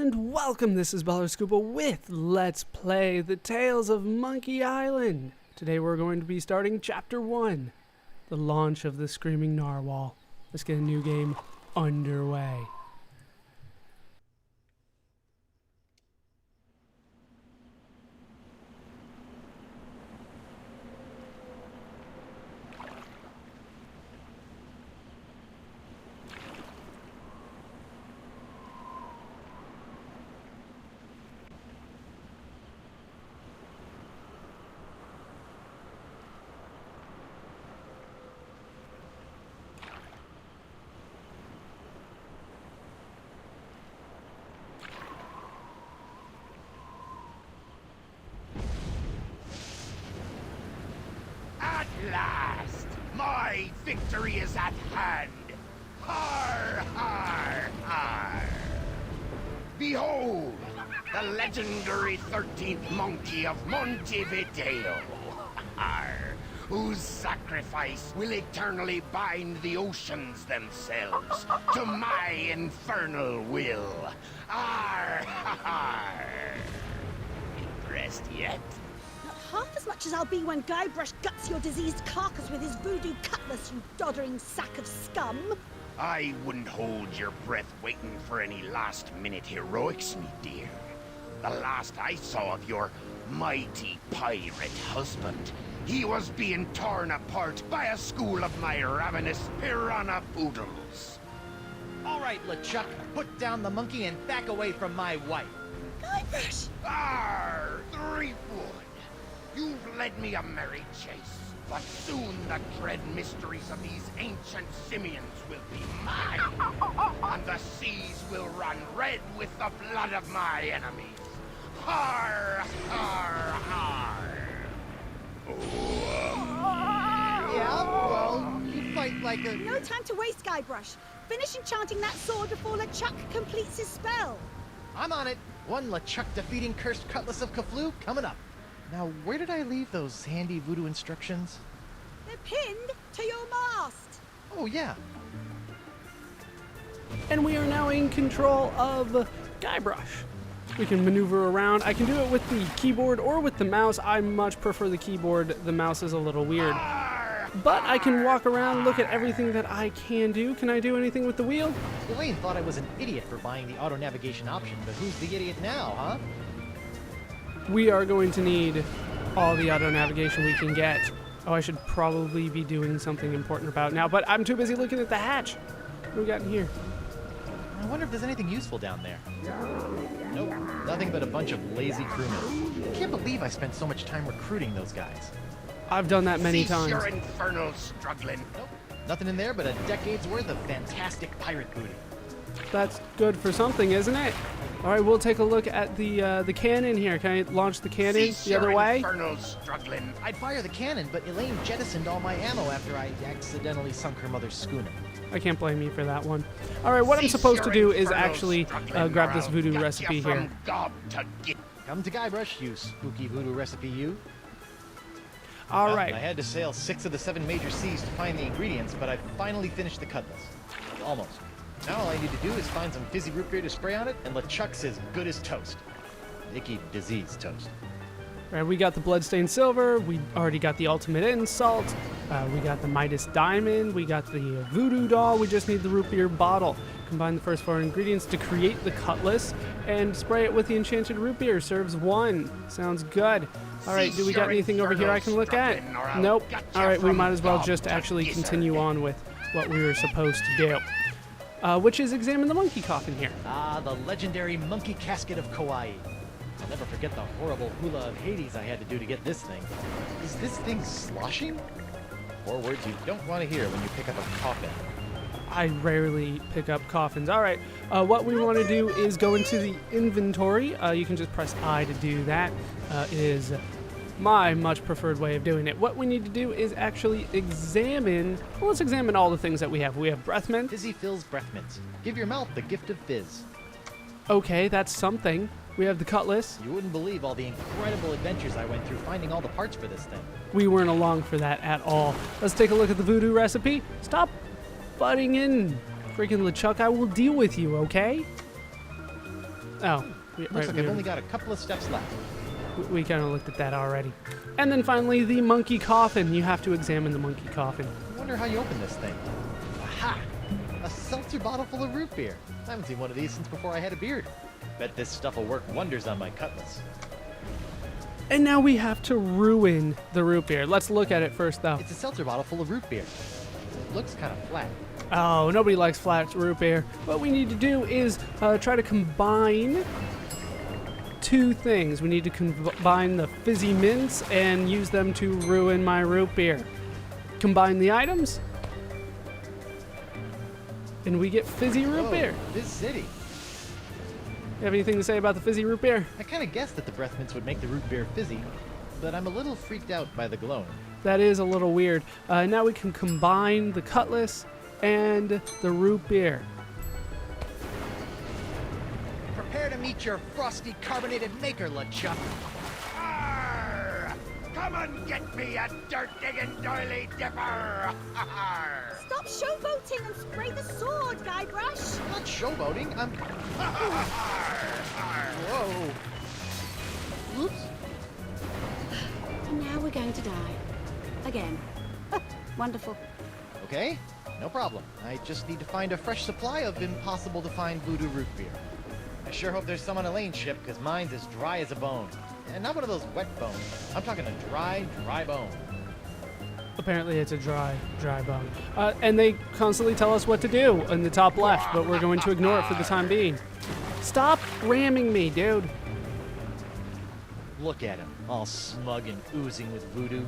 And welcome, this is Baller Scuba with Let's Play The Tales of Monkey Island. Today we're going to be starting Chapter 1, the launch of the Screaming Narwhal. Let's get a new game underway. At last, my victory is at hand. Har, har, har. Behold, the legendary 13th monkey of Montevideo, har, whose sacrifice will eternally bind the oceans themselves to my infernal will. Har, har. Impressed yet? Not half as much as I'll be when Guybrush guts your diseased carcass with his voodoo cutlass, you doddering sack of scum. I wouldn't hold your breath waiting for any last-minute heroics, me dear. The last I saw of your mighty pirate husband, he was being torn apart by a school of my ravenous piranha poodles. All right, LeChuck, put down the monkey and back away from my wife. Guybrush! Arr, Threepwood! You've led me a merry chase, but soon the dread mysteries of these ancient simians will be mine, and the seas will run red with the blood of my enemies. Har, har, har! Yeah, well, you fight like a... No time to waste, Guybrush. Finish enchanting that sword before LeChuck completes his spell. I'm on it. One LeChuck defeating cursed cutlass of Kaflu coming up. Now, where did I leave those handy voodoo instructions? They're pinned to your mast. Oh, yeah. And we are now in control of Guybrush. We can maneuver around. I can do it with the keyboard or with the mouse. I much prefer the keyboard. The mouse is a little weird. But I can walk around, look at everything that I can do. Can I do anything with the wheel? Elaine thought I was an idiot for buying the auto navigation option, but who's the idiot now, huh? We are going to need all the auto navigation we can get. Oh, I should probably be doing something important about now, but I'm too busy looking at the hatch. What do we got in here? I wonder if there's anything useful down there. Nope, nothing but a bunch of lazy crewmen. I can't believe I spent so much time recruiting those guys. I've done that many Cease times. your infernal struggling. Nope, nothing in there but a decade's worth of fantastic pirate booty. That's good for something, isn't it? All right, we'll take a look at the cannon here. Can I launch the cannon Cease the other your way? infernal struggling. I'd fire the cannon, but Elaine jettisoned all my ammo after I accidentally sunk her mother's schooner. I can't blame you for that one. All right, what I'm Cease supposed to your do is infernal actually struggling, grab or this I'll voodoo gut recipe you here. from gob to git. Come to Guybrush, you spooky voodoo recipe, you. All Well, right. I had to sail 6 of the 7 major seas to find the ingredients, but I finally finished the cutlass. Almost. Now all I need to do is find some fizzy root beer to spray on it, and LeChuck's as good as toast. Icky disease toast. All right, we got the bloodstained silver. We already got the ultimate insult. We got the Midas diamond. We got the voodoo doll. We just need the root beer bottle. Combine the first 4 ingredients to create the cutlass and spray it with the enchanted root beer. Serves 1. Sounds good. All right, do we got anything over here I can look at? Nope. All right, we might as well just actually continue on with what we were supposed to do, which is examine the monkey coffin here. Ah, the legendary monkey casket of Kauai. I'll never forget the horrible hula of Hades I had to do to get this thing. Is this thing sloshing? 4 words you don't want to hear when you pick up a coffin. I rarely pick up coffins. All right, what we want to do is go into the inventory. You can just press I to do that. It is my much preferred way of doing it. What we need to do is actually examine, well, let's examine all the things that we have. We have breath mint. Fizzy fills breath mints. Give your mouth the gift of fizz. Okay, that's something. We have the cutlass. You wouldn't believe all the incredible adventures I went through finding all the parts for this thing. We weren't along for that at all. Let's take a look at the voodoo recipe. Stop butting in, freaking LeChuck. I will deal with you, okay? Oh. Looks like I've only got a couple of steps left. We kind of looked at that already. And then finally, the Monkey Coffin. You have to examine the Monkey Coffin. I wonder how you open this thing. Aha! A seltzer bottle full of root beer. I haven't seen one of these since before I had a beard. Bet this stuff will work wonders on my cutlass. And now we have to ruin the root beer. Let's look at it first, though. It's a seltzer bottle full of root beer. It looks kind of flat. Oh, nobody likes flat root beer. What we need to do is try to combine two things. We need to combine the fizzy mints and use them to ruin my root beer. Combine the items, and we get fizzy root beer. This city. You have anything to say about the fizzy root beer? I kind of guessed that the breath mints would make the root beer fizzy, but I'm a little freaked out by the glowing. That is a little weird. Now we can combine the cutlass and the root beer. Prepare to meet your frosty carbonated maker, LeChuck. Arr! Come and get me a dirt-digging doily dipper! Arr! Stop showboating and spray the sword, Guybrush. I'm not showboating, I'm... Whoa. Oops. And now we're going to die. Again. Wonderful. Okay, no problem. I just need to find a fresh supply of impossible-to-find voodoo root beer. I sure hope there's some on Elaine's ship, because mine's as dry as a bone. And not one of those wet bones. I'm talking a dry, dry bone. Apparently it's a dry bone. And they constantly tell us what to do in the top left, but we're going to ignore it for the time being. Stop ramming me, dude. Look at him, all smug and oozing with voodoo.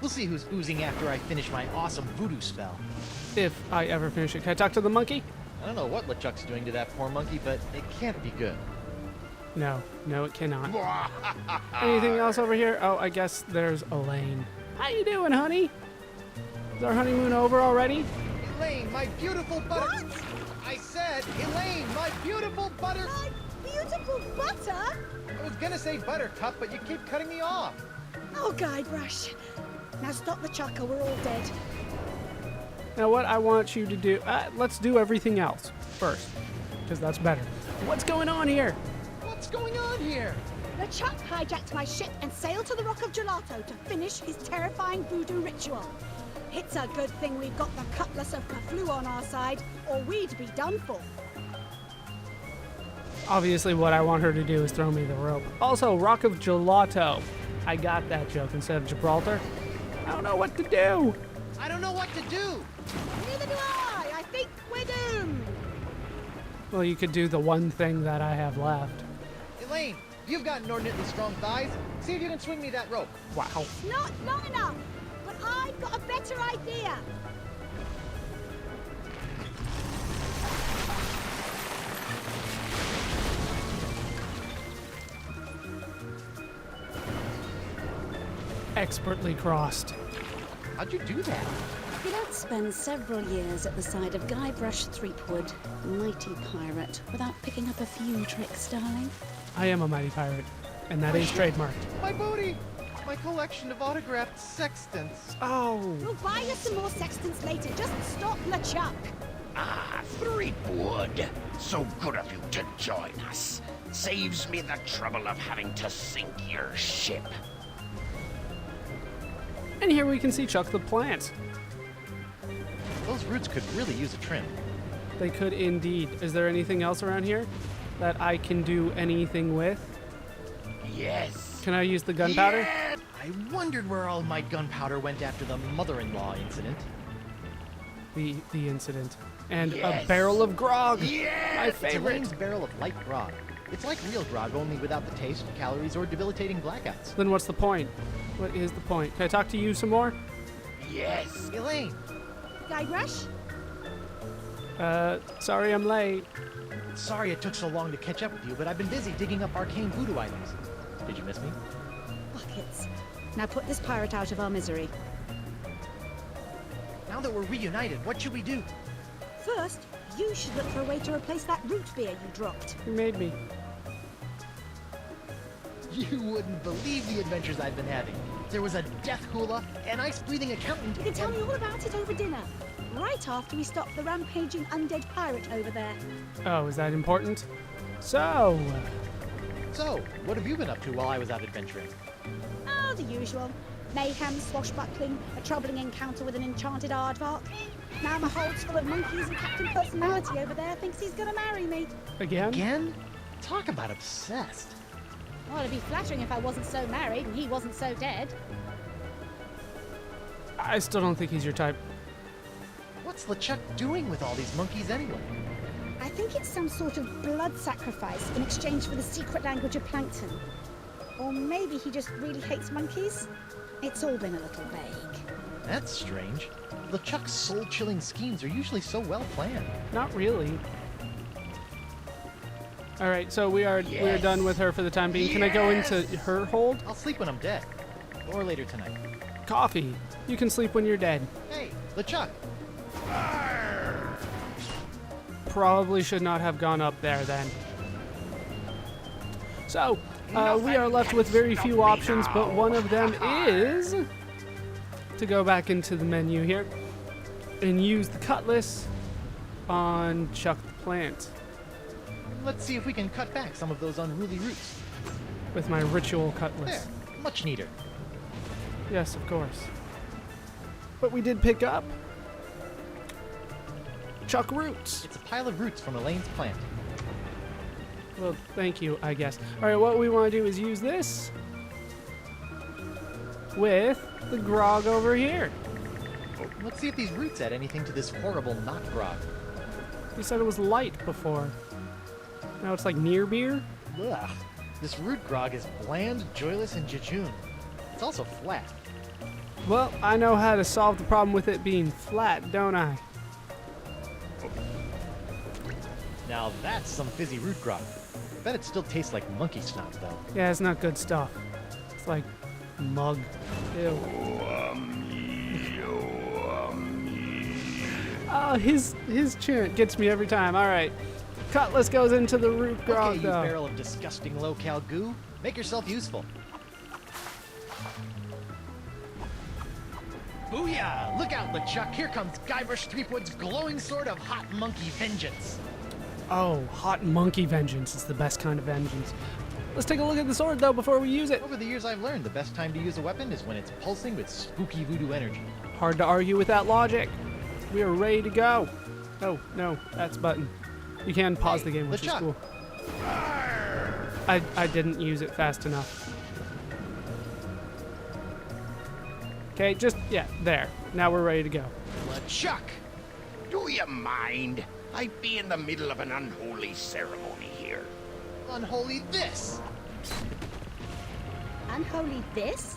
We'll see who's oozing after I finish my awesome voodoo spell. If I ever finish it. Can I talk to the monkey? I don't know what LeChuck's doing to that poor monkey, but it can't be good. No, it cannot. Anything else over here? Oh, I guess there's Elaine. How you doing, honey? Is our honeymoon over already? Elaine, my beautiful butter... What? I said, Elaine, my beautiful butter... My beautiful butter? I was gonna say buttercup, but you keep cutting me off. Oh, Guybrush. Now stop the chuck or we're all dead. Now what I want you to do, let's do everything else first, because that's better. What's going on here? What's going on here? LeChuck hijacked my ship and sailed to the Rock of Gelato to finish his terrifying voodoo ritual. It's a good thing we've got the Cutlass of Cthulhu on our side, or we'd be done for. Obviously what I want her to do is throw me the rope. Also, Rock of Gelato. I got that joke instead of Gibraltar. I don't know what to do. I don't know what to do. Neither do I. I think we're doomed. Well, you could do the one thing that I have left. Elaine, you've got inordinately strong thighs. See if you can swing me that rope. Wow. Not long enough, but I've got a better idea. Expertly crossed. How'd you do that? You don't spend several years at the side of Guybrush Threepwood, mighty pirate, without picking up a few tricks, darling. I am a mighty pirate, and that is trademarked. My booty! My collection of autographed sextants. Oh. We'll buy you some more sextants later. Just stop LeChuck. Ah, Threepwood. So good of you to join us. Saves me the trouble of having to sink your ship. And here we can see Chuck the plant. Those roots could really use a trim. They could indeed. Is there anything else around here that I can do anything with? Yes. Can I use the gunpowder? Yeah. I wondered where all my gunpowder went after the mother-in-law incident. The incident. And Yes. a barrel of grog. Yes. My It's favorite. Elaine's barrel of light grog. It's like real grog, only without the taste, calories, or debilitating blackouts. Then what's the point? What is the point? Can I talk to you some more? Yes. Elaine, Guybrush? Sorry I'm late. sorry it took so long to catch up with you, but I've been busy digging up arcane voodoo items. Did you miss me? Buckets. Now put this pirate out of our misery. Now that we're reunited, what should we do? First, you should look for a way to replace that root beer you dropped. You made me. You wouldn't believe the adventures I've been having. There was a death hula, an ice-breathing accountant. You can tell me all about it over dinner. Right after we stop the rampaging undead pirate over there. Oh, is that important? So, So, what have you been up to while I was out adventuring? Oh, the usual. Mayhem, swashbuckling, a troubling encounter with an enchanted aardvark. Now my hold's full of monkeys and Captain Personality over there thinks he's gonna marry me. again? Again? Talk about obsessed. Well, it'd be flattering if I wasn't so married and he wasn't so dead. I still don't think he's your type. What's LeChuck doing with all these monkeys anyway? I think it's some sort of blood sacrifice in exchange for the secret language of plankton. Or maybe he just really hates monkeys? It's all been a little vague. That's strange. LeChuck's soul-chilling schemes are usually so well planned. Not really. All right, so we are done with her for the time being. Can I go into her hold? I'll sleep when I'm dead. Or later tonight. Coffee. You can sleep when you're dead. Hey, LeChuck! Probably should not have gone up there then. So, we are left with very few options, but one of them is to go back into the menu here and use the cutlass on Chuck the Plant Let's see if we can cut back some of those unruly roots. with my ritual cutlass. There, much neater. Yes, of course. But we did pick up Chuck roots. It's a pile of roots from Elaine's plant. Well, thank you, I guess. All right, what we want to do is use this with the grog over here. Let's see if these roots add anything to this horrible knot grog. You said it was light before. Now it's like near beer? Ugh. This root grog is bland, joyless, and jejune. It's also flat. Well, I know how to solve the problem with it being flat, don't I? Now that's some fizzy root grog. I bet it still tastes like monkey snot, though. Yeah, it's not good stuff. It's like mug. Ew. Oh, his chant gets me every time. All right. Cutlass goes into the root grog, Okay, you though. barrel of disgusting low-cal goo. Make yourself useful. Booyah! Look out, LeChuck! Here comes Guybrush Threepwood's glowing sword of hot monkey vengeance. Oh, hot monkey vengeance is the best kind of vengeance. Let's take a look at the sword, though, before we use it. Over the years, I've learned the best time to use a weapon is when it's pulsing with spooky voodoo energy. Hard to argue with that logic. We are ready to go. Oh, no, that's button. You can pause the game, which is LeChuck. cool. I didn't use it fast enough. Okay, just, yeah, there. Now we're ready to go. LeChuck, do you mind? I'd be in the middle of an unholy ceremony here. Unholy this! Unholy this?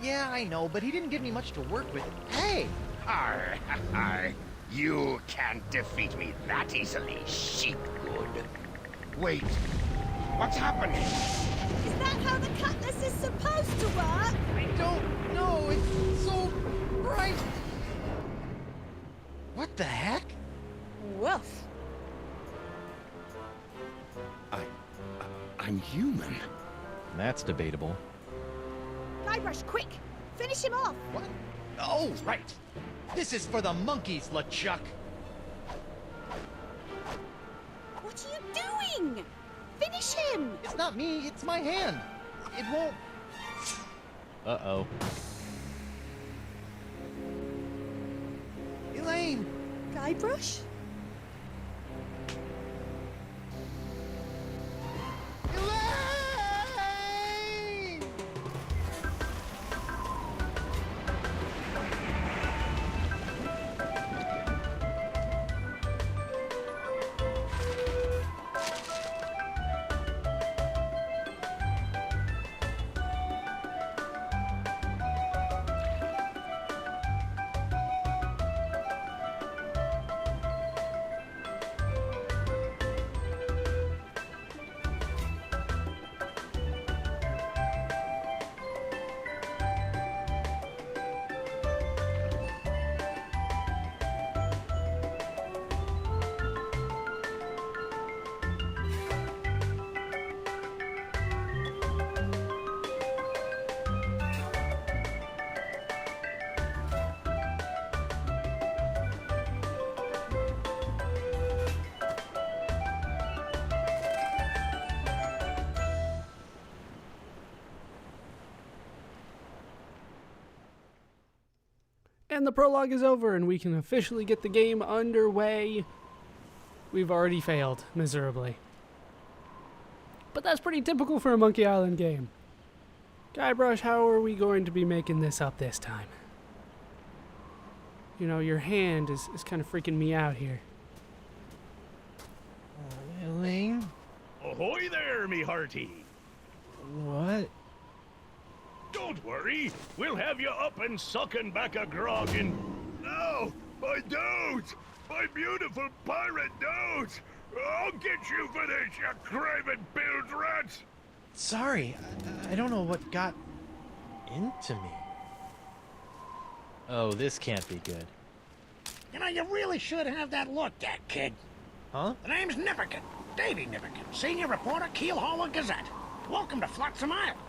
Yeah, I know, but he didn't give me much to work with. Hey! Arr, arr. You can't defeat me that easily, sheep good. Wait, what's happening? Is that how the cutlass is supposed to work? I don't know, it's so bright! What the heck? Woof. I'm human. That's debatable. Guybrush, quick! Finish him off! What? Oh, right! This is for the monkeys, LeChuck! What are you doing? Finish him! It's not me, it's my hand! It won't... Uh-oh. Elaine! Guybrush? Elaine! And the prologue is over, and we can officially get the game underway. We've already failed miserably. But that's pretty typical for a Monkey Island game. Guybrush, how are we going to be making this up this time? You know, your hand is kind of freaking me out here. Elaine? Ahoy there, me hearty! What? Don't worry, we'll have you up and sucking back a grog in... No, my dote! My beautiful pirate dote! I'll get you for this, you craven bilge rats! Sorry, I don't know what got into me. Oh, this can't be good. You know, you really should have that looked at, kid. Huh? The name's Nipperkin. Davy Nipperkin, senior reporter, Keelhaul Gazette. Welcome to Flotsam Island.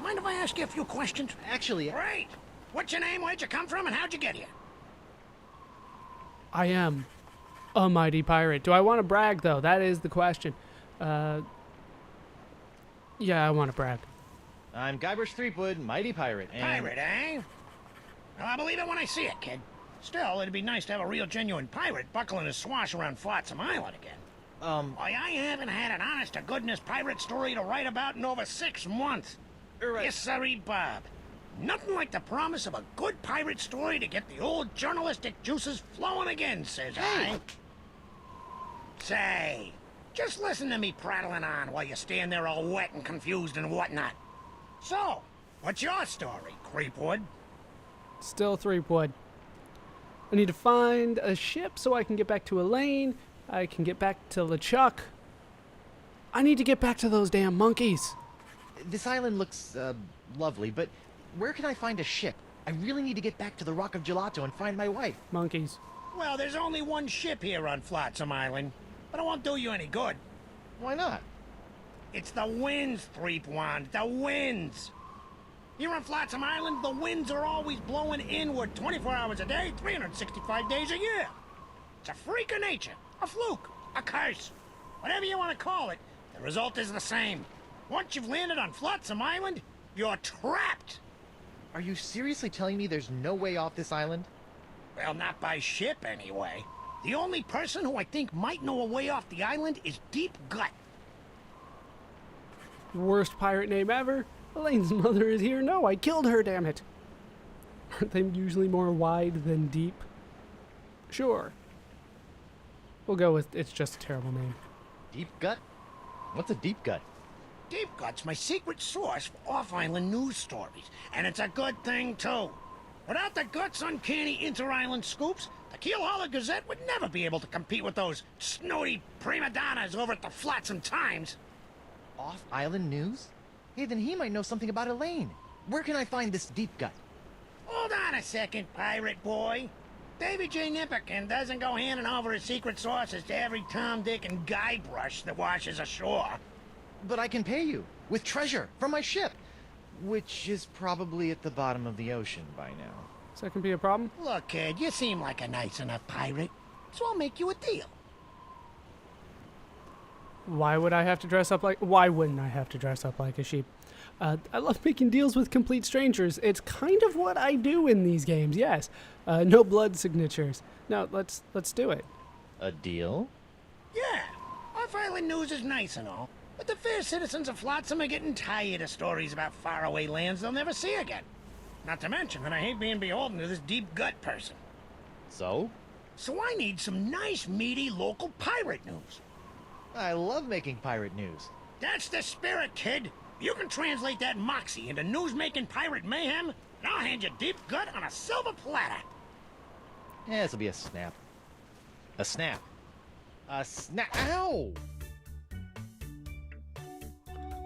Mind if I ask you a few questions? Actually, Great. What's your name, where'd you come from, and how'd you get here? I am a mighty pirate. Do I want to brag, though? That is the question. Yeah, I want to brag. I'm Guybrush Threepwood, mighty pirate, and... Pirate, eh? Well, I believe it when I see it, kid. Still, it'd be nice to have a real genuine pirate buckling his swash around Flotsam Island again. Why, I haven't had an honest-to-goodness pirate story to write about in over 6 months. Right. Yes, sirree, Bob. Nothing like the promise of a good pirate story to get the old journalistic juices flowing again, says I. Say, just listen to me prattling on while you stand there all wet and confused and whatnot. So, what's your story, Creepwood? Still Threepwood. I need to find a ship so I can get back to Elaine. I can get back to LeChuck. I need to get back to those damn monkeys. This island looks, lovely, but where can I find a ship? I really need to get back to the Rock of Gelato and find my wife. Monkeys. Well, there's only one ship here on Flotsam Island, but it won't do you any good. Why not? It's the winds, Threepwand, the winds. Here on Flotsam Island, the winds are always blowing inward 24 hours a day, 365 days a year. It's a freak of nature, a fluke, a curse. Whatever you want to call it, the result is the same. Once you've landed on Flotsam Island, you're trapped. Are you seriously telling me there's no way off this island? Well, not by ship, anyway. The only person who I think might know a way off the island is Deep Gut. Worst pirate name ever. Elaine's mother is here. No, I killed her, damn it. Aren't they usually more wide than deep? Sure. We'll go with it's just a terrible name. Deep gut? What's a deep gut? Deep Gut's my secret source for off-island news stories, and it's a good thing, too. Without the Gut's uncanny inter-island scoops, the Keelhaul Gazette would never be able to compete with those snooty prima donnas over at the Flotsam Times. Off-island news? Hey, then he might know something about Elaine. Where can I find this deep gut? Hold on a second, pirate boy. Davy J. Nipperkin doesn't go handing over his secret sources to every Tom, Dick, and Guybrush that washes ashore. But I can pay you with treasure from my ship, which is probably at the bottom of the ocean by now. So that can be a problem? Look, kid, you seem like a nice enough pirate, so I'll make you a deal. Why would I have to dress up like... Why wouldn't I have to dress up like a sheep? I love making deals with complete strangers. It's kind of what I do in these games, yes. No blood signatures. No, let's do it. A deal? Yeah, off-island news is nice and all, but the fair citizens of Flotsam are getting tired of stories about faraway lands they'll never see again. Not to mention that I hate being beholden to this Deep Gut person. So? So I need some nice, meaty, local pirate news. I love making pirate news. That's the spirit, kid. You can translate that moxie into news-making pirate mayhem, and I'll hand you Deep Gut on a silver platter. Yeah, this'll be a snap. A snap. A snap. Ow!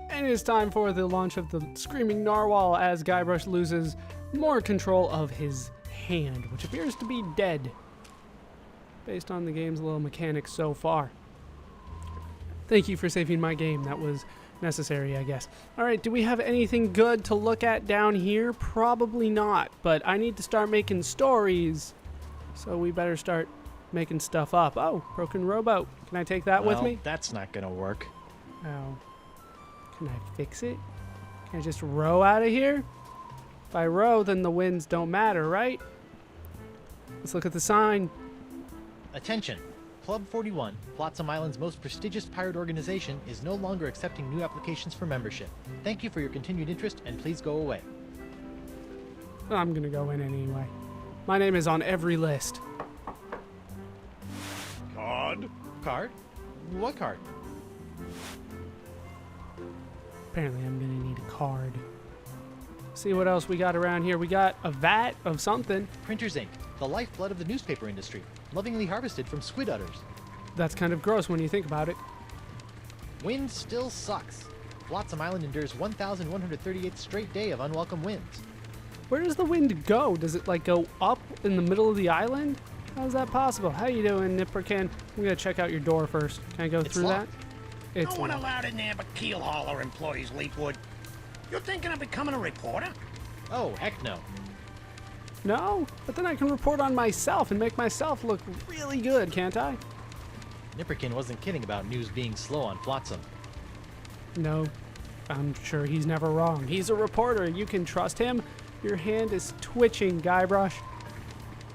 And it is time for the launch of the Screaming Narwhal as Guybrush loses more control of his hand, which appears to be dead, based on the game's little mechanics so far. Thank you for saving my game. That was necessary, I guess. All right, do we have anything good to look at down here? Probably not, but I need to start making stories, so we better start making stuff up. Oh, broken rowboat. Can I take that with me? That's not gonna work. Oh. Can I fix it? Can I just row out of here? If I row, then the winds don't matter, right? Let's look at the sign. Attention! Club 41, Flotsam Island's most prestigious pirate organization, is no longer accepting new applications for membership. Thank you for your continued interest, and please go away. I'm gonna go in anyway. My name is on every list. Card? Card? What card? Apparently I'm gonna need a card. See what else we got around here. We got a vat of something. Printer's ink, the lifeblood of the newspaper industry, lovingly harvested from squid udders. That's kind of gross when you think about it. Wind still sucks. Flotsam Island endures 1,138th straight day of unwelcome winds. Where does the wind go? Does it like go up in the middle of the island? How is that possible? How you doing, Nipperkin? I'm gonna check out your door first. Can I go It's through locked. that? It's No one locked. allowed in there but keel hauler employees, Leapwood. You're thinking of becoming a reporter? Oh, heck no. No, but then I can report on myself and make myself look really good, can't I? Nipperkin wasn't kidding about news being slow on Flotsam. No, I'm sure he's never wrong. He's a reporter. You can trust him. Your hand is twitching, Guybrush.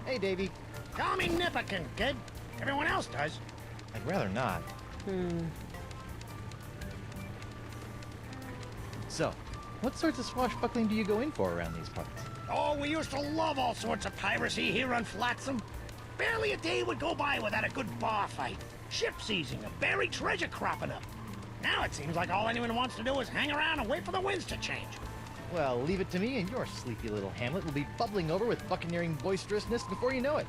Hey, Davy. Call me Nipperkin, kid. Everyone else does. I'd rather not. So, what sorts of swashbuckling do you go in for around these parts? Oh, we used to love all sorts of piracy here on Flotsam. Barely a day would go by without a good bar fight, ship seizing, or buried treasure cropping up. Now it seems like all anyone wants to do is hang around and wait for the winds to change. Well, leave it to me, and your sleepy little hamlet will be bubbling over with buccaneering boisterousness before you know it.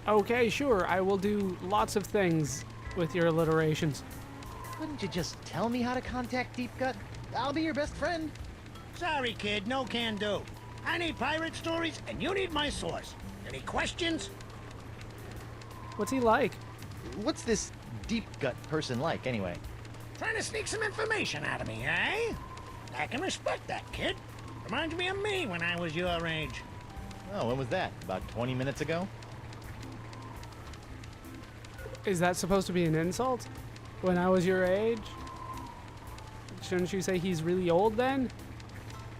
Okay, sure. I will do lots of things with your alliterations. Wouldn't you just tell me how to contact Deep Gut? I'll be your best friend. Sorry, kid, no can do. I need pirate stories, and you need my source. Any questions? What's he like? What's this Deep Gut person like, anyway? Trying to sneak some information out of me, eh? I can respect that, kid. Reminds me of me when I was your age. Oh, when was that? About 20 minutes ago? Is that supposed to be an insult? When I was your age? Shouldn't you say he's really old then?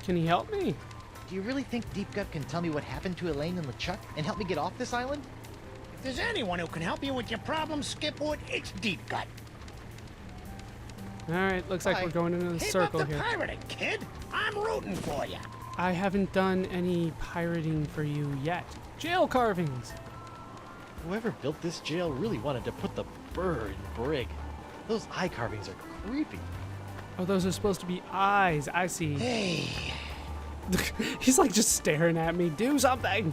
Can he help me? Do you really think Deep Gut can tell me what happened to Elaine and LeChuck and help me get off this island? If there's anyone who can help you with your problems, Skipwood, it's Deep Gut. Alright, looks like Bye. we're going into the Keep circle up the here. pirating, kid. I'm rooting for you. I haven't done any pirating for you yet. Jail carvings! Whoever built this jail really wanted to put the burr in brig. Those eye carvings are creepy. Oh, those are supposed to be eyes. I see. Hey, He's like just staring at me. Do something!